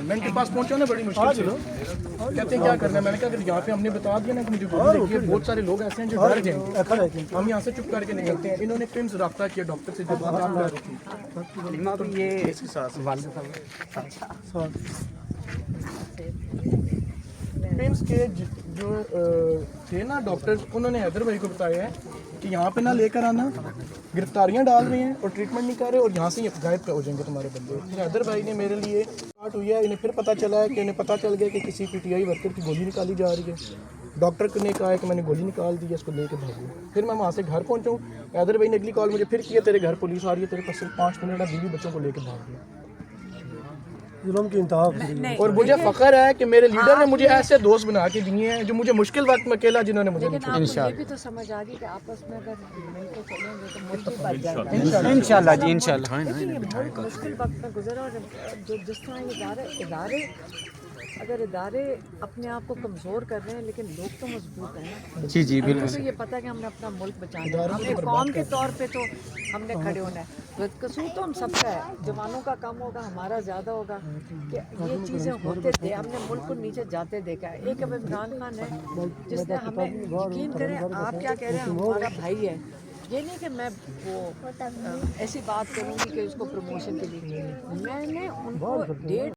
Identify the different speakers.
Speaker 1: میں ان کے پاس پہنچا نا بڑی مشکل سے، کہتے ہیں کیا کرنا ہے، میں نے کہا کہ یہاں پہ ہم نے بتا دیا نا کہ مجھے گولی لگی ہے، بہت سارے لوگ ایسے ہیں جو ڈر گئے، ہم یہاں سے چپ کر کے نکلتے ہیں. انہوں نے پرنس رابطہ کیا ڈاکٹر سے، جب بات کر رہی تھی یہ اس کے ساتھ پرنس کے جو تھے نا ڈاکٹر، انہوں نے حیدر بھائی کو بتایا ہے کہ یہاں پہ نہ لے کر آنا، گرفتاریاں ڈال رہے ہیں اور ٹریٹمنٹ نہیں کر رہے اور یہاں سے یہ غائب ہو جائیں گے تمہارے بندے. حیدر بھائی نے میرے لیے اسٹارٹ ہوئی ہے، انہیں پھر پتہ چلا ہے کہ انہیں پتہ چل گیا کہ کسی پی ٹی آئی ورکر کی گولی نکالی جا رہی ہے. ڈاکٹر نے کہا ہے کہ میں نے گولی نکال دی ہے، اس کو لے کے بھاگو. پھر میں وہاں سے گھر پہنچا ہوں، حیدر بھائی نے اگلی کال مجھے پھر کیا، تیرے گھر پولیس آ رہی ہے، تیرے پاس صرف 5 منٹ ہے، بیوی بچوں کو لے کے بھاگ گیا.
Speaker 2: ظلم کی انتہا.
Speaker 1: اور مجھے فخر ہے کہ میرے لیڈر نے مجھے ایسے دوست بنا کے دیے ہیں جو مجھے مشکل وقت میں اکیلا، جنہوں نے مجھے نہیں چھوڑا.
Speaker 3: انشاءاللہ یہ بھی تو سمجھ آ گئی کہ آپس میں اگر مل کے چلیں گے تو ملک بھی بچ جائے گا
Speaker 4: انشاءاللہ جی انشاءاللہ.
Speaker 3: لیکن یہ ملک مشکل وقت میں گزرا، اور جو جس طرح یہ ادارے اگر ادارے اپنے آپ کو کمزور کر رہے ہیں لیکن لوگ تو مضبوط ہیں نا.
Speaker 4: جی جی
Speaker 3: ہمیں تو
Speaker 4: بالکل.
Speaker 3: یہ پتہ ہے کہ ہم نے اپنا ملک بچانا ہے، ہم ایک قوم کے طور پہ تو ہم نے کھڑے ہونا ہے. قصور تو ہم سب کا ہے، جوانوں کا کم ہوگا، ہمارا زیادہ ہوگا کہ یہ چیزیں ہوتے تھے. ہم نے ملک کو نیچے جاتے دیکھا ہے. ایک اب عمران خان ہے جس نے ہمیں، یقین کریں آپ کیا کہہ رہے ہیں، ہمارا بھائی ہے. یہ نہیں کہ میں وہ ایسی بات کروں گی کہ اس کو پروموشن کے لیے، میں نے ان کو 1.5